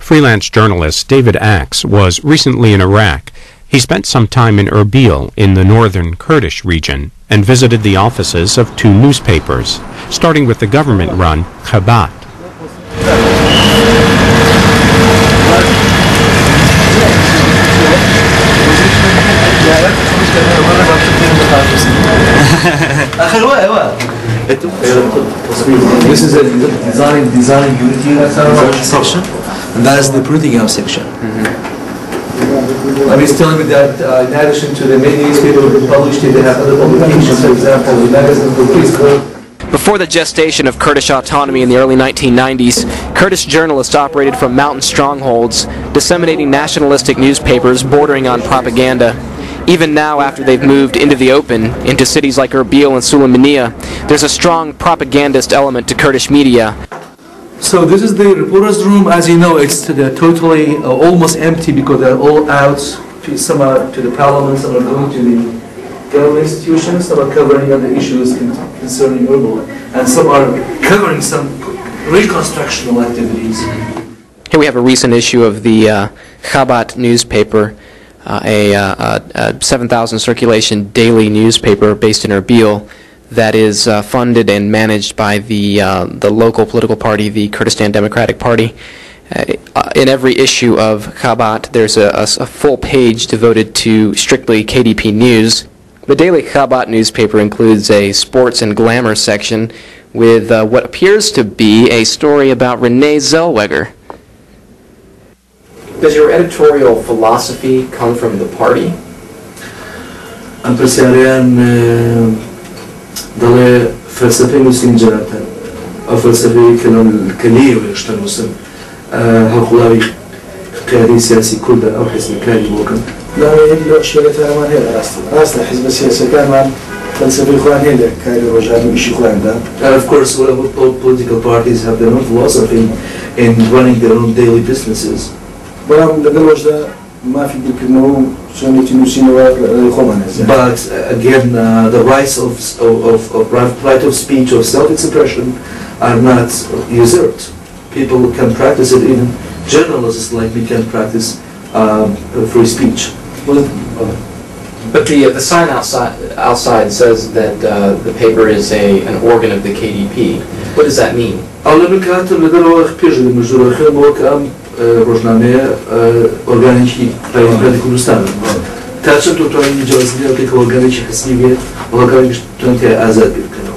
Freelance journalist David Axe was recently in Iraq. He spent some time in Erbil in the northern Kurdish region and visited the offices of two newspapers, starting with the government-run Khabat. This is a design unity section, and that is the printing house section. I was telling me that in addition to the many newspapers that published it, they have other publications, for example, the magazine for Peace. Before the gestation of Kurdish autonomy in the early 1990s, Kurdish journalists operated from mountain strongholds, disseminating nationalistic newspapers bordering on propaganda. Even now, after they've moved into the open, into cities like Erbil and Sulaymaniyah, there's a strong propagandist element to Kurdish media. So this is the reporters' room. As you know, it's totally almost empty because they're all out. Some are to the parliament, some are going to the government institutions, some are covering other issues concerning Erbil, and some are covering some reconstructional activities. Here we have a recent issue of the Khabat newspaper, a 7,000 circulation daily newspaper based in Erbil that is funded and managed by the local political party, the Kurdistan Democratic Party. In every issue of Khabat, there's a full page devoted to strictly KDP news. The daily Khabat newspaper includes a sports and glamour section with what appears to be a story about Renee Zellweger. Does your editorial philosophy come from the party? ضل فلسفة مسلم جنابها أو فلسفة كلام كلية ويشتغل مسلم هؤلاء قيادي سياسي كلها أو حزب كاري ممكن لا يبدو أشياء ثانية ما هي راسنا حزب سياسي كان من فلسفة إخوان هي كاري رجال مش إخوان ده. Of course, all political parties have their own philosophy in running their own daily businesses. But again, the rights of right of speech or self-expression are not usurped. People can practice it. Even journalists like me can practice free speech. But the sign outside says that the paper is an organ of the KDP. What does that mean? روزنامه ارگانیکی پیامبر کردستان. تاچن تو این جزئیات که ارگانیکی حسابیه و ارگانیک تونتی آزاد بیکنه.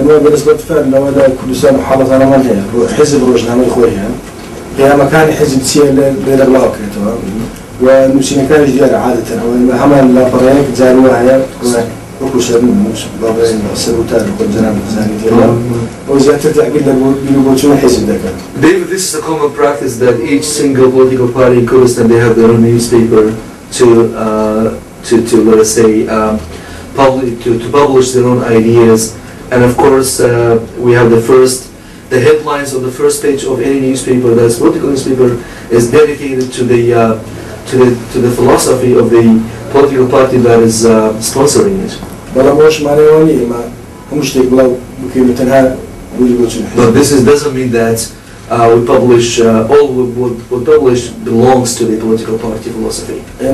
اما بالنسبه لفعل نوادا کردستان حالة أنا ما هي حزب روزنامه خويها هي مكان حزب سيال بين الله كرتوا ونمشي مكان جديد عادة هم البرامج زاروها هي وكوشر مش بابين سبوتار كل جناب زاني ديالها وإذا تتعقد بيلوجون حزب ذاك. David, this is a common practice that each single political party in Kurdistan they have their own newspaper to let us say to publish their own ideas, and of course we have the headlines on the first page of any newspaper that's political newspaper is dedicated to the philosophy of the political party that is sponsoring it. But this doesn't mean that we publish all what publish belongs to the political party philosophy. We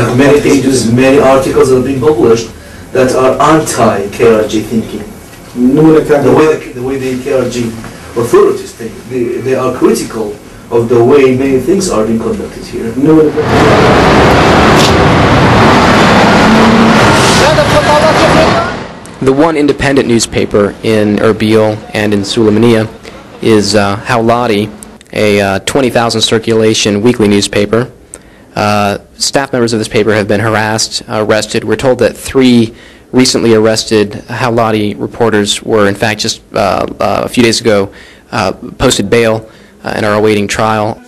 have many pages, many articles that are being published that are anti-KRG thinking. The way the KRG authorities think, they are critical of the way many things are being conducted here. The one independent newspaper in Erbil and in Sulaymaniyah is Hawlati, a 20,000 circulation weekly newspaper. Staff members of this paper have been harassed, arrested. We're told that 3 recently arrested Hawlati reporters were in fact just a few days ago posted bail and are awaiting trial.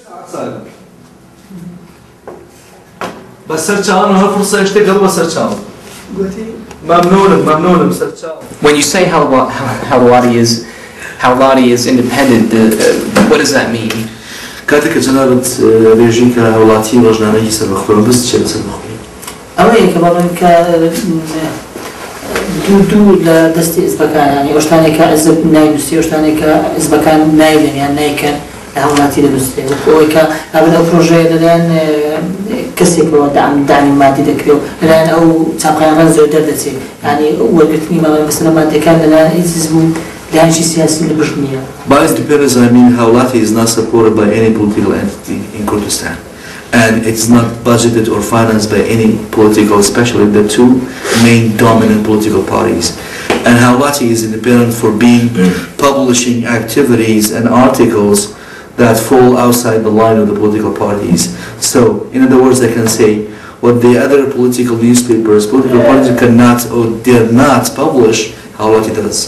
When you say Hawlati is independent, what does that mean? كاتك جنابت ريجين كهولاتي رجنامه يسر مخبرون بس شيء يسر مخبرون. أوه كبارن دوو لە دەستی ئزبەکان ینی ئەوشتانێکە ئەزب ناینووسی ئەوشتانێکە ئزبەکان نایلێن یان نایکەن لە هەوڵاتی دەنووسێ ئەوەی کە ئەبن ئەو پرۆژەیە لەلایەن کەسێکەوە دامی مادی دەکرێت و لەلایەن ئەو چاپخانەکان زۆر دەردەچێت ینی وەرگرتنی مەسەلە مادیەکان لەلایەن هیچ بوو لایەنشی سیاسی لە پشت نییە. But it depends, I mean, Hawlati is not supported by any political entity in Kurdistan. And it's not budgeted or financed by any political, especially the two main dominant political parties. And Hawlati is independent for being publishing activities and articles that fall outside the line of the political parties. So, in other words, I can say what the other political newspapers, political parties cannot or dare not publish, Hawlati does.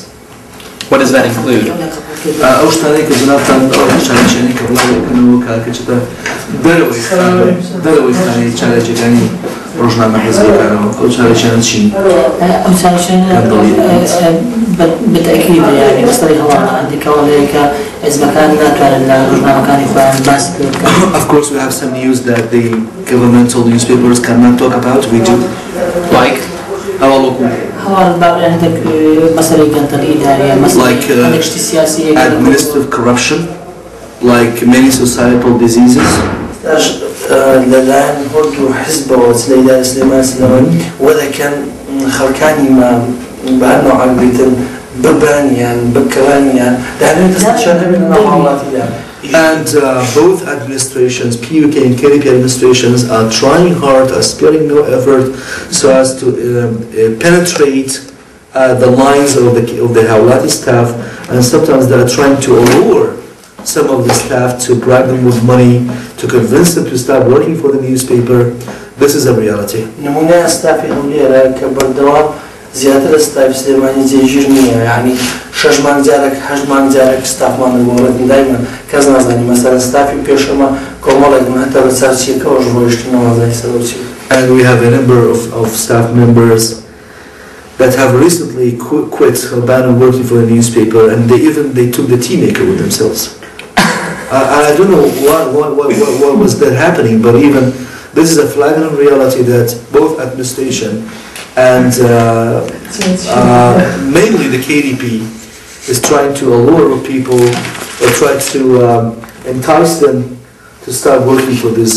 What does that include? أوشتاني كبناتان أوشتاني كبناتان كأكتشتا دروي خاني تشالنج يعني رجنا محزب كانوا أوشتاني شيء بالتأكيد يعني مصدر هو عندي كواليك إذا كان لا رجنا مكان يفهم بس. Of course, we have some news that the governmental newspapers cannot talk about. We do. Like? Like administrative corruption, like many societal diseases. للآن هردو حزب وسليدان سليمان سليمان وذا كان خلكاني ما بأنه عقبيتن ببانيان بكرانيان لأنه تستشهد من محاولات And both administrations, PUK and KDP administrations, are trying hard, are sparing no effort so as to penetrate the lines of the Hawlati staff, and sometimes they are trying to allure some of the staff to bribe them with money, to convince them to start working for the newspaper. This is a reality. نمونة staff هوليرا كبردوام زيادة staff سليماني زي جرنية يعني شجمان زارك حجمان زارك staff ما نقولن دائما كذا نزاني مثلا staff بيشما كمالك ما حتى بتسارشي كوج رويشتنا ما زي سلوشي. And we have a number of staff members that have recently quit abandoned working for the newspaper, and they took the tea maker with themselves. I don't know what was that happening, but even this is a flagrant reality that both administration and mainly the KDP is trying to allure people or try to entice them to start working for this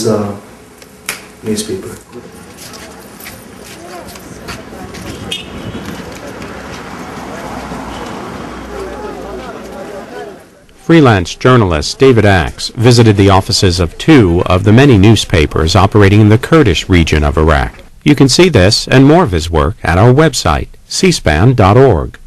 newspaper. Freelance journalist David Axe visited the offices of two of the many newspapers operating in the Kurdish region of Iraq. You can see this and more of his work at our website, cspan.org.